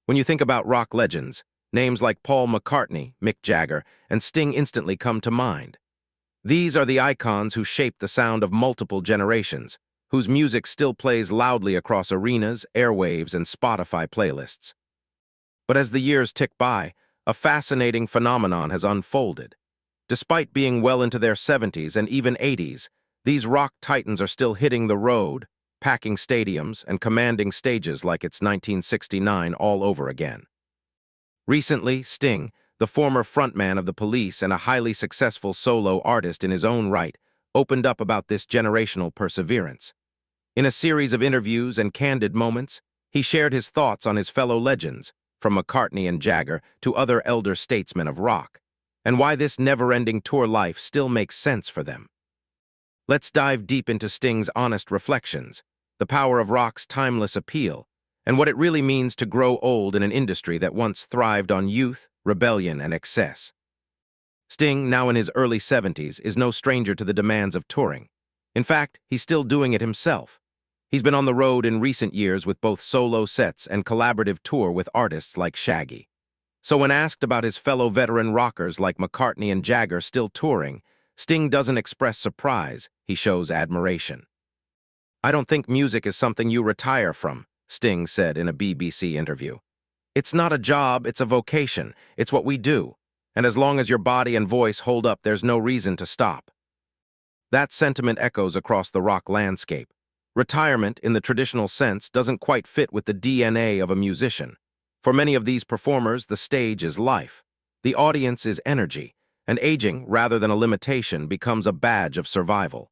When you think about rock legends, names like Paul McCartney, Mick Jagger, and Sting instantly come to mind. These are the icons who shaped the sound of multiple generations, whose music still plays loudly across arenas, airwaves, and Spotify playlists. But as the years tick by, a fascinating phenomenon has unfolded. Despite being well into their 70s and even 80s, these rock titans are still hitting the road, packing stadiums and commanding stages like it's 1969 all over again. Recently, Sting, the former frontman of the Police and a highly successful solo artist in his own right, opened up about this generational perseverance. In a series of interviews and candid moments, he shared his thoughts on his fellow legends, from McCartney and Jagger to other elder statesmen of rock, and why this never-ending tour life still makes sense for them. Let's dive deep into Sting's honest reflections, the power of rock's timeless appeal, and what it really means to grow old in an industry that once thrived on youth, rebellion, and excess. Sting, now in his early 70s, is no stranger to the demands of touring. In fact, he's still doing it himself. He's been on the road in recent years with both solo sets and collaborative tour with artists like Shaggy. So when asked about his fellow veteran rockers like McCartney and Jagger still touring, Sting doesn't express surprise, he shows admiration. "I don't think music is something you retire from," Sting said in a BBC interview. "It's not a job, it's a vocation, it's what we do, and as long as your body and voice hold up, there's no reason to stop." That sentiment echoes across the rock landscape. Retirement, in the traditional sense, doesn't quite fit with the DNA of a musician. For many of these performers, the stage is life. The audience is energy, and aging, rather than a limitation, becomes a badge of survival.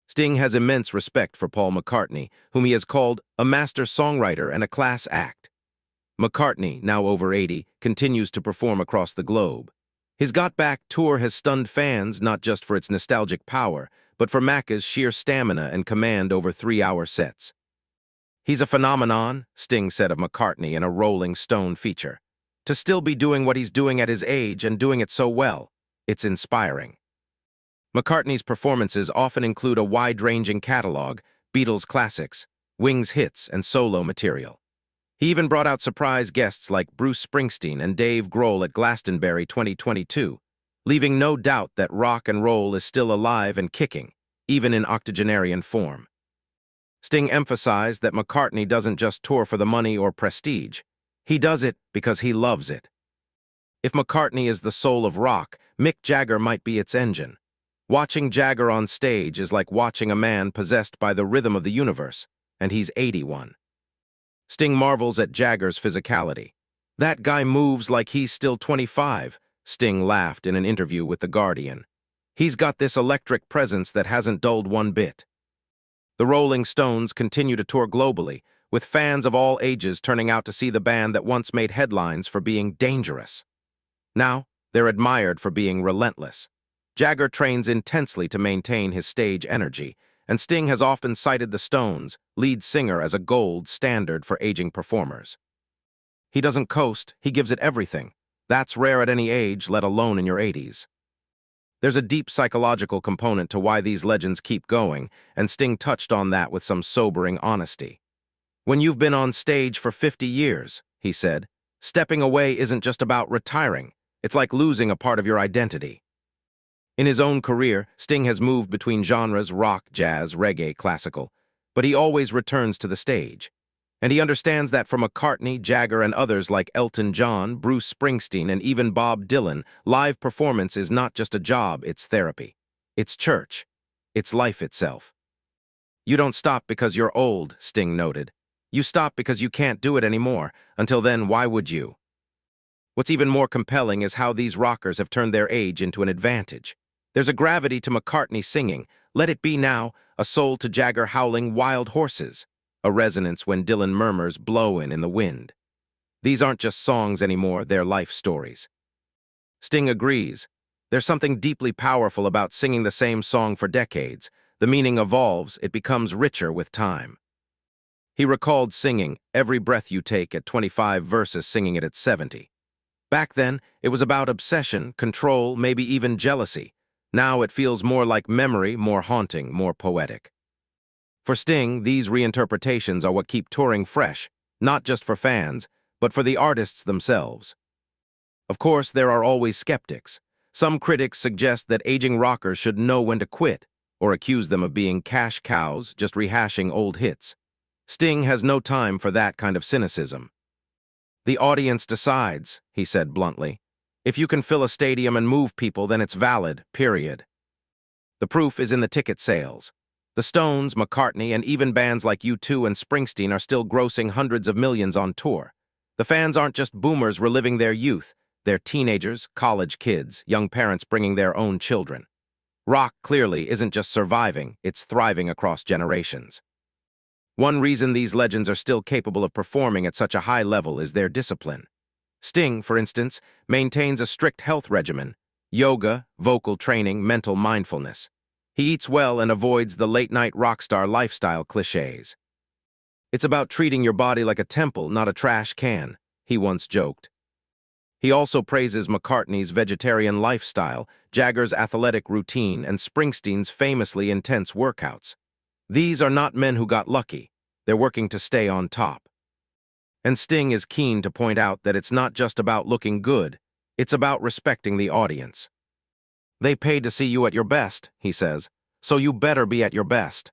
Sting has immense respect for Paul McCartney, whom he has called a master songwriter and a class act. McCartney, now over 80, continues to perform across the globe. His Got Back tour has stunned fans not just for its nostalgic power, but for Macca's sheer stamina and command over 3-hour sets. "He's a phenomenon," Sting said of McCartney in a Rolling Stone feature. "To still be doing what he's doing at his age and doing it so well, it's inspiring." McCartney's performances often include a wide-ranging catalog, Beatles classics, Wings hits, and solo material. He even brought out surprise guests like Bruce Springsteen and Dave Grohl at Glastonbury 2022, leaving no doubt that rock and roll is still alive and kicking, even in octogenarian form. Sting emphasized that McCartney doesn't just tour for the money or prestige. He does it because he loves it. If McCartney is the soul of rock, Mick Jagger might be its engine. Watching Jagger on stage is like watching a man possessed by the rhythm of the universe, and he's 81. Sting marvels at Jagger's physicality. "That guy moves like he's still 25, Sting laughed in an interview with The Guardian. "He's got this electric presence that hasn't dulled one bit." The Rolling Stones continue to tour globally, with fans of all ages turning out to see the band that once made headlines for being dangerous. Now, they're admired for being relentless. Jagger trains intensely to maintain his stage energy, and Sting has often cited the Stones' lead singer as a gold standard for aging performers. "He doesn't coast, he gives it everything. That's rare at any age, let alone in your 80s. There's a deep psychological component to why these legends keep going, and Sting touched on that with some sobering honesty. "When you've been on stage for 50 years, he said, stepping away isn't just about retiring. It's like losing a part of your identity." In his own career, Sting has moved between genres rock, jazz, reggae, classical, but he always returns to the stage. And he understands that for McCartney, Jagger, and others like Elton John, Bruce Springsteen, and even Bob Dylan, live performance is not just a job, it's therapy. It's church. It's life itself. "You don't stop because you're old," Sting noted. "You stop because you can't do it anymore. Until then, why would you?" What's even more compelling is how these rockers have turned their age into an advantage. There's a gravity to McCartney singing, "Let It Be Now," a soul to Jagger howling "Wild Horses," a resonance when Dylan murmurs "Blowin' in the Wind." These aren't just songs anymore, they're life stories. Sting agrees. There's something deeply powerful about singing the same song for decades. The meaning evolves, it becomes richer with time. He recalled singing "Every Breath You Take" at 25 versus singing it at 70. Back then, it was about obsession, control, maybe even jealousy. Now it feels more like memory, more haunting, more poetic. For Sting, these reinterpretations are what keep touring fresh, not just for fans, but for the artists themselves. Of course, there are always skeptics. Some critics suggest that aging rockers should know when to quit, or accuse them of being cash cows just rehashing old hits. Sting has no time for that kind of cynicism. "The audience decides," he said bluntly. "If you can fill a stadium and move people, then it's valid, period." The proof is in the ticket sales. The Stones, McCartney, and even bands like U2 and Springsteen are still grossing hundreds of millions on tour. The fans aren't just boomers reliving their youth. They're teenagers, college kids, young parents bringing their own children. Rock, clearly, isn't just surviving, it's thriving across generations. One reason these legends are still capable of performing at such a high level is their discipline. Sting, for instance, maintains a strict health regimen: yoga, vocal training, mental mindfulness. He eats well and avoids the late-night rock star lifestyle cliches. "It's about treating your body like a temple, not a trash can," he once joked. He also praises McCartney's vegetarian lifestyle, Jagger's athletic routine, and Springsteen's famously intense workouts. These are not men who got lucky. They're working to stay on top. And Sting is keen to point out that it's not just about looking good, it's about respecting the audience. "They paid to see you at your best," he says, "so you better be at your best."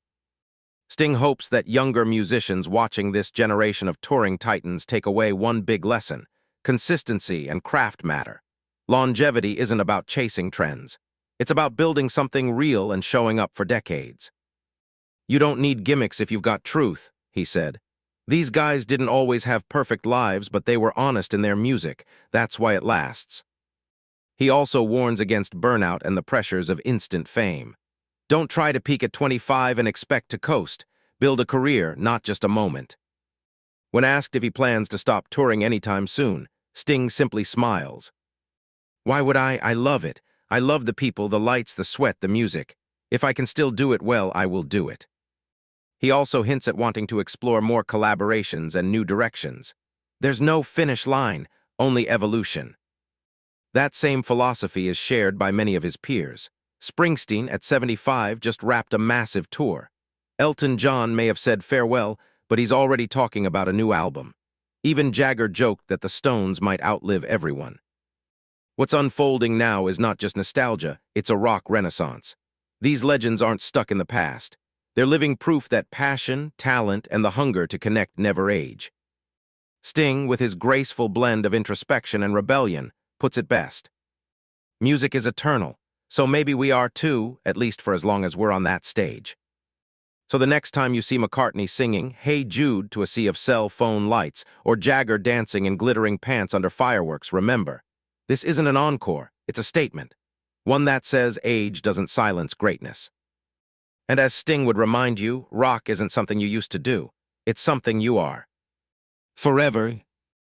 Sting hopes that younger musicians watching this generation of touring titans take away one big lesson: consistency and craft matter. Longevity isn't about chasing trends. It's about building something real and showing up for decades. "You don't need gimmicks if you've got truth," he said. "These guys didn't always have perfect lives, but they were honest in their music. That's why it lasts." He also warns against burnout and the pressures of instant fame. "Don't try to peak at 25 and expect to coast. Build a career, not just a moment." When asked if he plans to stop touring anytime soon, Sting simply smiles. "Why would I? I love it. I love the people, the lights, the sweat, the music. If I can still do it well, I will do it." He also hints at wanting to explore more collaborations and new directions. "There's no finish line, only evolution." That same philosophy is shared by many of his peers. Springsteen, at 75, just wrapped a massive tour. Elton John may have said farewell, but he's already talking about a new album. Even Jagger joked that the Stones might outlive everyone. What's unfolding now is not just nostalgia, it's a rock renaissance. These legends aren't stuck in the past. They're living proof that passion, talent, and the hunger to connect never age. Sting, with his graceful blend of introspection and rebellion, puts it best. "Music is eternal, so maybe we are too, at least for as long as we're on that stage." So the next time you see McCartney singing "Hey Jude" to a sea of cell phone lights, or Jagger dancing in glittering pants under fireworks, remember, this isn't an encore, it's a statement. One that says age doesn't silence greatness. And as Sting would remind you, rock isn't something you used to do, it's something you are. Forever.